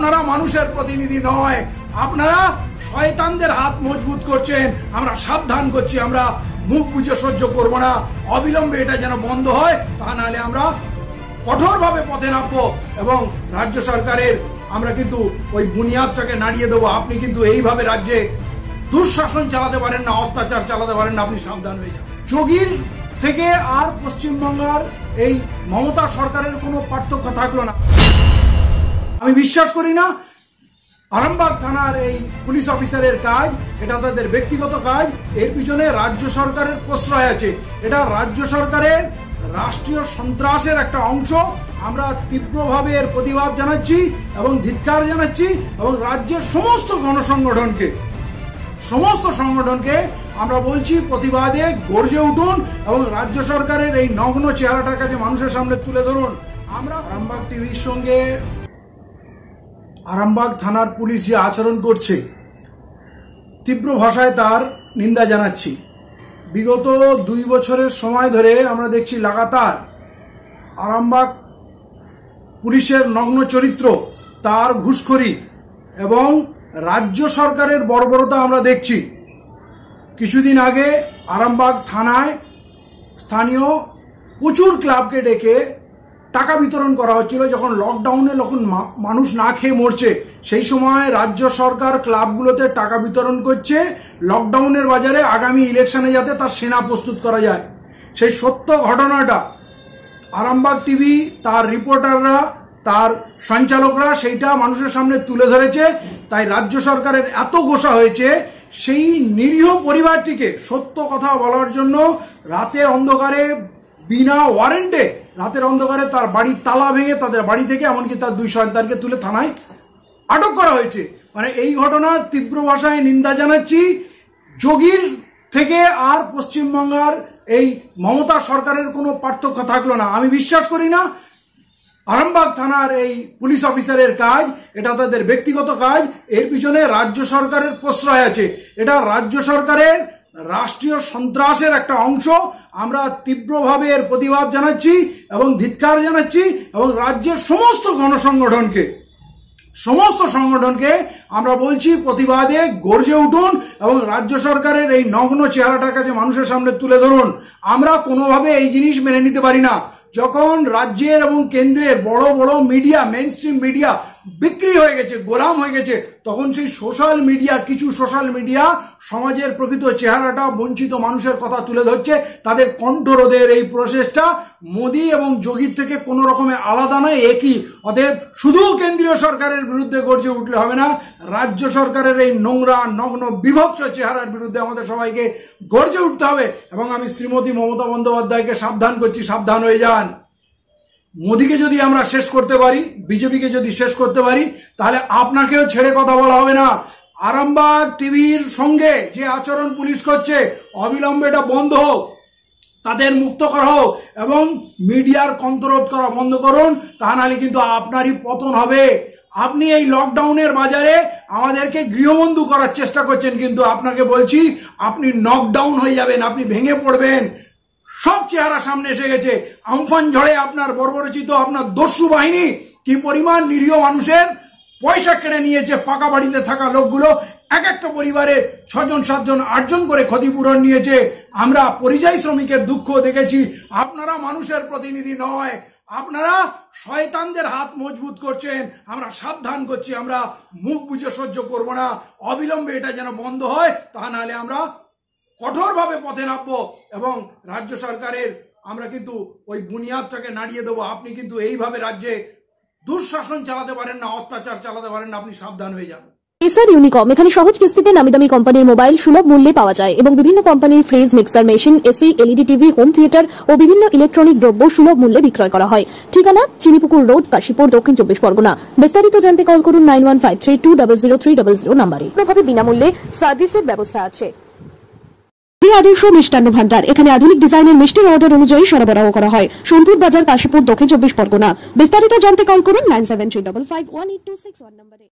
আপনারা মানুষের প্রতিনিধি নয়, আপনারা শয়তানদের হাত মজবুত করছেন। আমরা সাবধান করছি, আমরা মুখ বুঝে সহ্য করব না। অবিলম্বে এটা যেন বন্ধ হয়, তা নাহলে আমরা কঠোরভাবে পথে নামবো এবং রাজ্য সরকারের আমরা কিন্তু ওই বুনিয়াদটাকে নাড়িয়ে দেবো। আপনি কিন্তু এইভাবে রাজ্যে দুঃশাসন চালাতে পারেন না, অত্যাচার চালাতে পারেন না, আপনি সাবধান হয়ে যান। যোগীর থেকে আর পশ্চিমবঙ্গের এই মমতা সরকারের কোনো পার্থক্য থাকলো না। আমি বিশ্বাস করি না আরামবাগ থানার এই পুলিশ অফিসারের কাজ, এটা তাদের ব্যক্তিগত কাজ। এর পিছনে রাজ্য সরকারের প্রশ্রয় আছে। এটা রাজ্য সরকারের রাষ্ট্রীয় সন্ত্রাসের একটা অংশ। আমরা তীব্রভাবে এর প্রতিবাদ জানাচ্ছি এবং ধিক্কার জানাচ্ছি এবং রাজ্যের সমস্ত সংগঠনকে আমরা বলছি প্রতিবাদে গর্জে উঠুন এবং রাজ্য সরকারের এই নগ্ন চেহারাটার কাছে মানুষের সামনে তুলে ধরুন। আমরা আরামবাগ টিভির সঙ্গে আরামবাগ থানার পুলিশ যে আচরণ করছে, তীব্র ভাষায় তার নিন্দা জানাচ্ছি। বিগত 2 বছরের সময় ধরে আমরা দেখছি লাগাতার আরামবাগ পুলিশের নগ্ন চরিত্র, তার ঘুষখোরি এবং রাজ্য সরকারের বর্বরতা আমরা দেখছি। কিছুদিন আগে আরামবাগ থানায় স্থানীয় প্রচুর ক্লাবকে ডেকে টাকা বিতরণ করা হচ্ছিল। যখন লকডাউনে যখন মানুষ না খেয়ে মরছে, সেই সময় রাজ্য সরকার ক্লাবগুলোতে টাকা বিতরণ করছে লকডাউনের বাজারে আগামী ইলেকশনে যাতে তার সেনা প্রস্তুত করা যায়। সেই সত্য ঘটনাটা আরামবাগ টিভি, তার রিপোর্টাররা, তার সঞ্চালকরা সেইটা মানুষের সামনে তুলে ধরেছে। তাই রাজ্য সরকারের এত গোসা হয়েছে সেই নিরীহ পরিবারটিকে সত্য কথা বলার জন্য রাতের অন্ধকারে বিনা ওয়ারেন্টে রাতের অন্ধকারে তার বাড়ির তালা ভেঙে তাদের বাড়ি থেকে এমনকি তার 2 সন্তানকে তুলে থানায় আটক করা হয়েছে। মানে এই ঘটনার তীব্র ভাষায় নিন্দা জানাচ্ছি। যোগীর থেকে আর পশ্চিমবঙ্গের এই মমতা সরকারের কোনো পার্থক্য থাকলো না। আমি বিশ্বাস করি না আরামবাগ থানার এই পুলিশ অফিসারের কাজ, এটা তাদের ব্যক্তিগত কাজ। এর পিছনে রাজ্য সরকারের প্রশ্রয় আছে। এটা রাজ্য সরকারের রাষ্ট্রীয় সন্ত্রাসের একটা অংশ। আমরা তীব্রভাবে এর প্রতিবাদ জানাচ্ছি এবং ধিক্কার জানাচ্ছি এবং রাজ্যের সমস্ত সংগঠনকে আমরা বলছি প্রতিবাদে গর্জে উঠুন এবং রাজ্য সরকারের এই নগ্ন চেহারাটার কাছে মানুষের সামনে তুলে ধরুন। আমরা কোনোভাবে এই জিনিস মেনে নিতে পারি না। যখন রাজ্যের এবং কেন্দ্রের বড় বড় মিডিয়া, মেইনস্ট্রিম মিডিয়া বিক্রি হয়ে গেছে, গোলাম হয়ে গেছে, তখন সেই কিছু সোশ্যাল মিডিয়া সমাজের প্রকৃত চেহারাটা, বঞ্চিত মানুষের কথা তুলে ধরছে। তাদের কণ্ঠরোধের এই প্রচেষ্টা মোদী এবং যোগীর থেকে কোনো রকমের আলাদা নয়, একই। অতএব শুধু কেন্দ্রীয় সরকারের বিরুদ্ধে গর্জে উঠলে হবে না, রাজ্য সরকারের এই নোংরা, নগ্ন, বিভৎস চেহারার বিরুদ্ধে আমাদের সবাইকে গর্জে উঠতে হবে। এবং আমি শ্রীমতী মমতা বন্দ্যোপাধ্যায়কে সাবধান করছি, সাবধান হয়ে যান। মোদীকে যদি আমরা শেষ করতে পারি, বিজেপিকে যদি শেষ করতে পারি, তাহলে আপনাকেও ছেড়ে কথা বলা হবে না। আরামবাগ টিভির সঙ্গে যে আচরণ পুলিশ করছে, অবিলম্বে এটা বন্ধ হোক, তাদের মুক্ত করা হোক এবং মিডিয়ার কণ্ঠরোধ করা বন্ধ করুন। তা নাহলে কিন্তু আপনারই পতন হবে। আপনি এই লকডাউনের বাজারে আমাদেরকে গৃহবন্দী করার চেষ্টা করছেন, কিন্তু আপনাকে বলছি আপনি নকডাউন হয়ে যাবেন, আপনি ভেঙে পড়বেন। সব চেহারা সামনে এসে গেছে। আমফান ঝড়ে আপনার বর্বরচিত আপনার দস্যু বাহিনী কি পরিমাণ নিরীহ মানুষের পয়সা কেড়ে নিয়েছে। পাকা বাড়িতে থাকা লোকগুলো এক একটা পরিবারে 6 জন 7 জন 8 জন করে ক্ষতিপূরণ নিয়েছে। আমরা পরিযায়ী শ্রমিকের দুঃখ দেখেছি। আপনারা মানুষের প্রতিনিধি নয়, আপনারা শয়তানদের হাত মজবুত করছেন। আমরা সাবধান করছি, আমরা মুখ বুঝে সহ্য করব না। অবিলম্বে এটা যেন বন্ধ হয়, তা নাহলে আমরা কঠোরভাবে পথে নামবো এবং রাজ্য সরকারের আমরা কিন্তু ওই বুনিয়াদটাকে নাড়িয়ে দেবো। আপনি কিন্তু এইভাবে রাজ্যে দুঃশাসন চালাতে পারেন না, অত্যাচার চালাতে পারেন না, আপনি সাবধান হয়ে যান। এসআর ইউনিকম এখানে সহজ কিস্তিতে নামি কোম্পানির মোবাইল সুলভ মূল্যে পাওয়া যায় এবং বিভিন্ন কোম্পানির fridge, mixer machine, AC, LED TV, home theatre ও বিভিন্ন ইলেকট্রনিক দ্রব্য সুলভ মূল্যে বিক্রয় করা হয়। ঠিকানা চিনিপুকুর রোড, কাশীপুর, দক্ষিণ 24 পরগনা। বিস্তারিত জানতে কল করুন 9153200300 নম্বরে। প্রভাবে বিনামূল্যে সার্ভিসের ব্যবস্থা আছে। আদর্শ মিষ্টান্ন ভান্ডার, এখানে আধুনিক ডিজাইনের মিষ্টির অর্ডার অনুযায়ী সরবরাহ করা হয়। সোনপুর বাজার, কাশীপুর, দক্ষিণ 24 পরগনা। বিস্তারিত জানতে কল করুন 9735518261 নম্বরে।